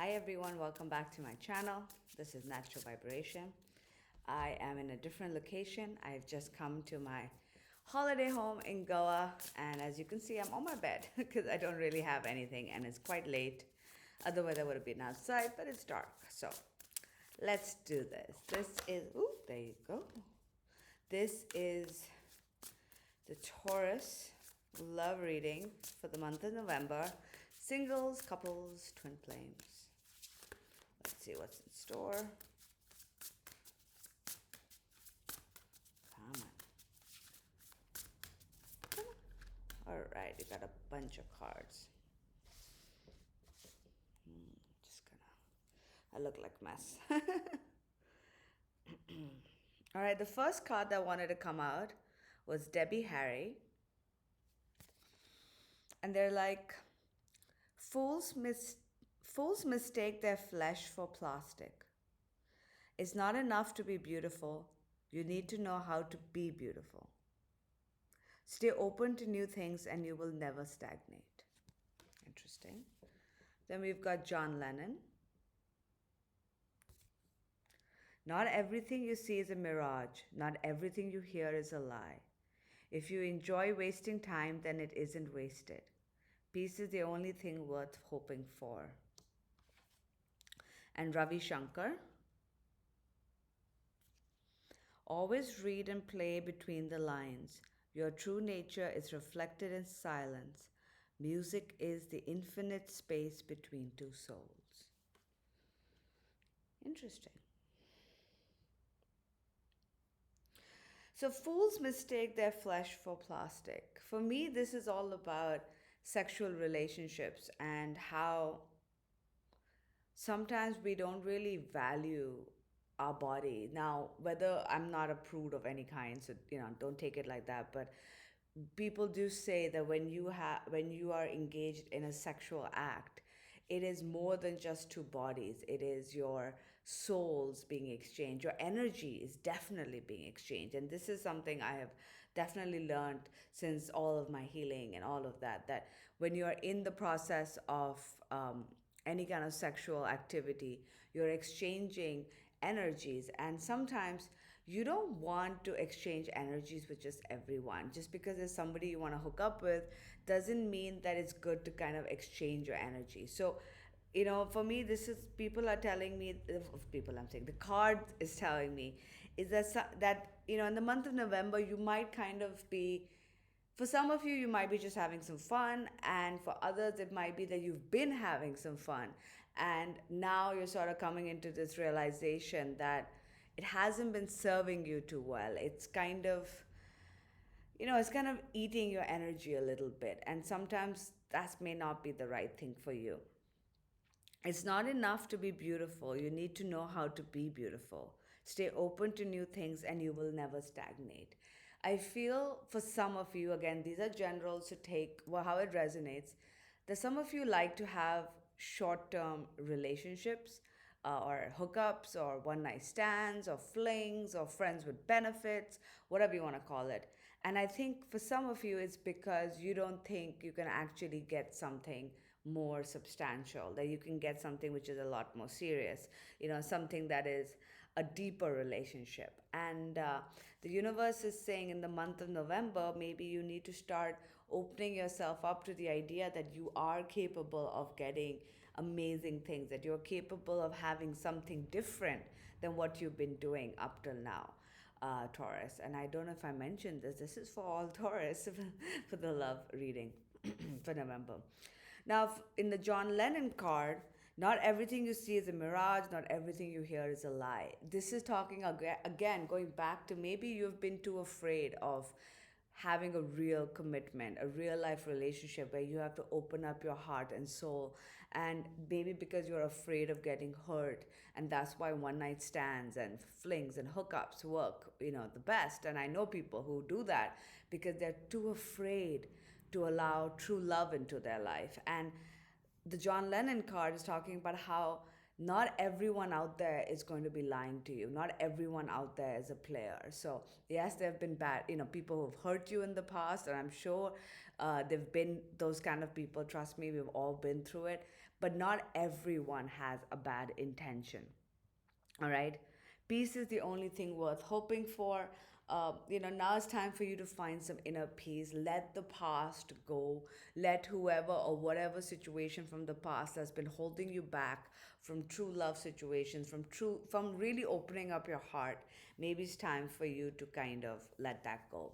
Hi everyone, welcome back to my channel. This is Natural Vibration. I am in a different location. I've just come to my holiday home in Goa, and as you can see, I'm on my bed because I don't really have anything and it's quite late. Otherwise, I would have been outside, but it's dark. So let's do this. There you go. This is the Taurus love reading for the month of November. Singles, couples, twin flames. Let's see what's in store. Come on. Come on. All right, you got a bunch of cards. Just gonna. I look like mess. All right, the first card that wanted to come out was Debbie Harry. And they're like, fools, fools mistake their flesh for plastic. It's not enough to be beautiful, you need to know how to be beautiful. Stay open to new things and you will never stagnate. Interesting. Then we've got John Lennon. Not everything you see is a mirage, not everything you hear is a lie. If you enjoy wasting time, then it isn't wasted. Peace is the only thing worth hoping for. And Ravi Shankar. Always read and play between the lines. Your true nature is reflected in silence. Music is the infinite space between two souls. Interesting. So, fools mistake their flesh for plastic. For me, this is all about sexual relationships and how sometimes we don't really value our body. Now, whether I'm not a prude of any kind, so don't take it like that, but people do say that when you are engaged in a sexual act, it is more than just two bodies. It is your souls being exchanged. Your energy is definitely being exchanged. And this is something I have definitely learned since all of my healing and all of that, that when you are in the process of any kind of sexual activity, you're exchanging energies. And sometimes you don't want to exchange energies with just everyone. Just because there's somebody you want to hook up with doesn't mean that it's good to kind of exchange your energy. So, for me, this is people are telling me, people I'm saying, the card is telling me, is that in the month of November, you might kind of be, for some of you, you might be just having some fun, and for others, it might be that you've been having some fun, and now you're sort of coming into this realization that it hasn't been serving you too well. It's kind of eating your energy a little bit, and sometimes that may not be the right thing for you. It's not enough to be beautiful. You need to know how to be beautiful. Stay open to new things and you will never stagnate. I feel for some of you, again, these are generals to take how it resonates, that some of you like to have short term relationships, or hookups or one night stands or flings or friends with benefits, whatever you want to call it. And I think for some of you, it's because you don't think you can actually get something more substantial, that you can get something which is a lot more serious, something that is a deeper relationship. And the universe is saying in the month of November, maybe you need to start opening yourself up to the idea that you are capable of getting amazing things, that you're capable of having something different than what you've been doing up till now. Taurus, and I don't know if I mentioned this. This is for all Taurus for the love reading for November. Now, in the John Lennon card, not everything you see is a mirage, not everything you hear is a lie. This is talking again, going back to maybe you've been too afraid of having a real commitment, a real life relationship where you have to open up your heart and soul. And maybe because you're afraid of getting hurt, and that's why one night stands and flings and hookups work, the best. And I know people who do that because they're too afraid to allow true love into their life. And the John Lennon card is talking about how not everyone out there is going to be lying to you. Not everyone out there is a player. So yes, there have been bad, people who've hurt you in the past, and I'm sure there've been those kind of people. Trust me, we've all been through it. But not everyone has a bad intention. All right. Peace is the only thing worth hoping for. Now it's time for you to find some inner peace. Let the past go. Let whoever or whatever situation from the past that's been holding you back from true love situations, from really opening up your heart. Maybe it's time for you to kind of let that go.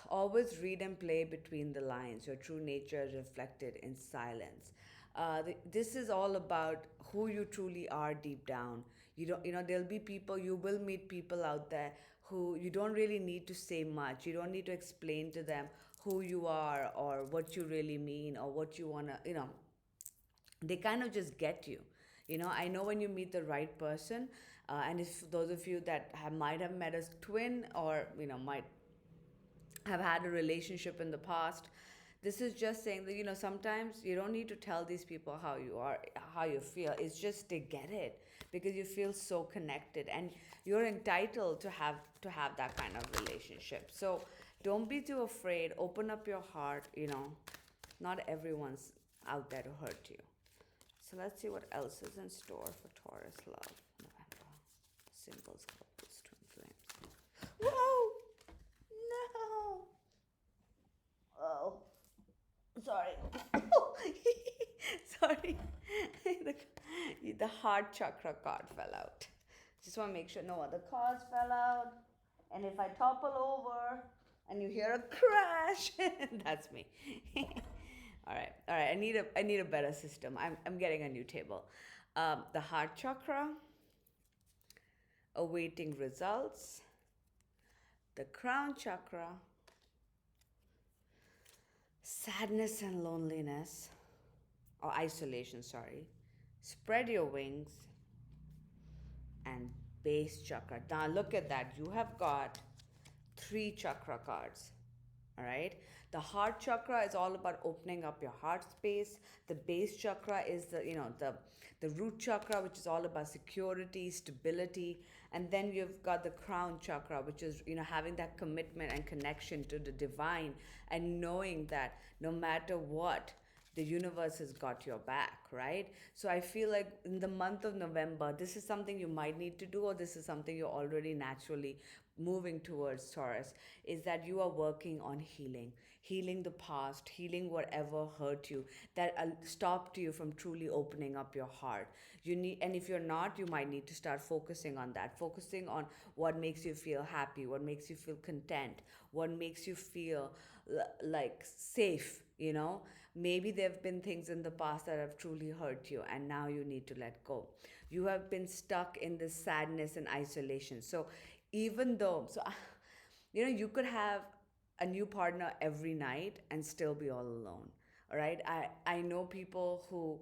Always read and play between the lines. Your true nature is reflected in silence. This is all about who you truly are deep down. There'll be people, you will meet people out there who you don't really need to say much. You don't need to explain to them who you are or what you really mean or what you want to, they kind of just get you. I know when you meet the right person, and if those of you that might have met a twin or might have had a relationship in the past, this is just saying that sometimes you don't need to tell these people how you are, how you feel. It's just they get it because you feel so connected, and you're entitled to have that kind of relationship. So don't be too afraid. Open up your heart. Not everyone's out there to hurt you. So let's see what else is in store for Taurus love. November. Singles, couples, twin flames. Whoa! No! Oh, sorry. Sorry. the, the heart chakra card fell out. Just want to make sure no other cards fell out. And if I topple over and you hear a crash, that's me. All right. I need a better system. I'm getting a new table. The heart chakra, awaiting results. The crown chakra, sadness and loneliness, or isolation, sorry. Spread your wings, and base chakra. Now look at that. You have got three chakra cards. All right. The heart chakra is all about opening up your heart space. The base chakra is the root chakra, which is all about security, stability. And then you've got the crown chakra, which is having that commitment and connection to the divine, and knowing that no matter what, the universe has got your back, right? So I feel like in the month of November, this is something you might need to do, or this is something you're already naturally moving towards, Taurus, is that you are working on healing the past, healing whatever hurt you, that stopped you from truly opening up your heart. And if you're not, you might need to start focusing on that, focusing on what makes you feel happy, what makes you feel content, what makes you feel like safe. Maybe there have been things in the past that have truly hurt you, and now you need to let go. You have been stuck in this sadness and isolation. So even though, so you could have a new partner every night and still be all alone. All right. I know people who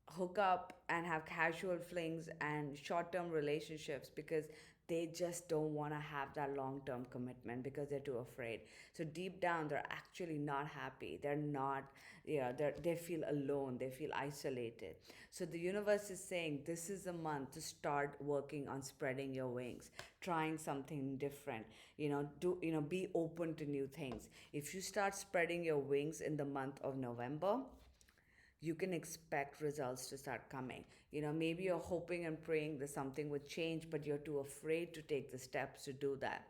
hook up and have casual flings and short-term relationships because they just don't want to have that long-term commitment because they're too afraid. So deep down they're actually not happy. They're not, they feel alone, they feel isolated. So the universe is saying this is a month to start working on spreading your wings, trying something different. Be open to new things. If you start spreading your wings in the month of November, you can expect results to start coming. Maybe you're hoping and praying that something would change, but you're too afraid to take the steps to do that.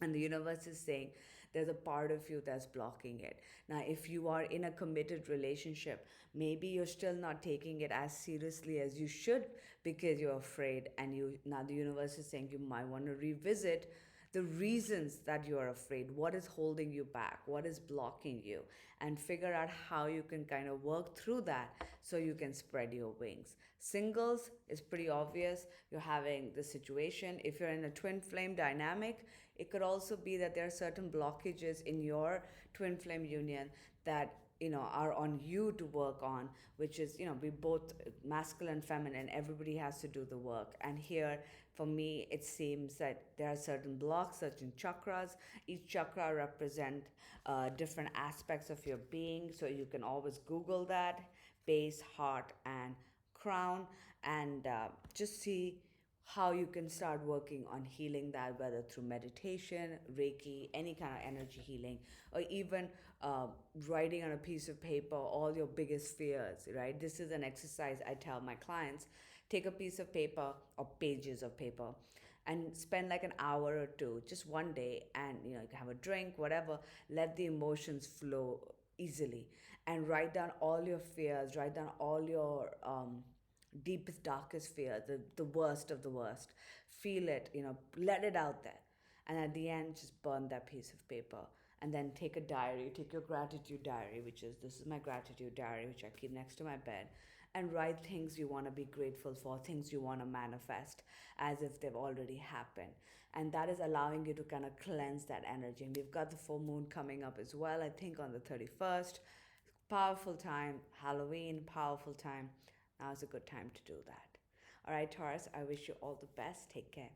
And the universe is saying there's a part of you that's blocking it. Now, if you are in a committed relationship, maybe you're still not taking it as seriously as you should because you're afraid. And now the universe is saying you might want to revisit the reasons that you are afraid, what is holding you back, what is blocking you, and figure out how you can kind of work through that so you can spread your wings. Singles is pretty obvious. You're having the situation. If you're in a twin flame dynamic, it could also be that there are certain blockages in your twin flame union that are on you to work on, which is we both masculine, feminine, everybody has to do the work. And here for me it seems that there are certain blocks, certain chakras. Each chakra represent different aspects of your being, so you can always google that: base, heart, and crown, and just see how you can start working on healing that, whether through meditation, Reiki, any kind of energy healing, or even uh, writing on a piece of paper all your biggest fears, right? This is an exercise I tell my clients. Take a piece of paper or pages of paper and spend like an hour or two, just one day, and you can have a drink, whatever, let the emotions flow easily, and write down all your fears, write down all your deepest, darkest fear, the worst of the worst. Feel it, let it out there. And at the end, just burn that piece of paper. And then take a diary, take your gratitude diary, which is this is my gratitude diary, which I keep next to my bed, and write things you want to be grateful for, things you want to manifest as if they've already happened. And that is allowing you to kind of cleanse that energy. And we've got the full moon coming up as well, I think on the 31st. Powerful time. Halloween, powerful time. Now's a good time to do that. All right, Taurus, I wish you all the best. Take care.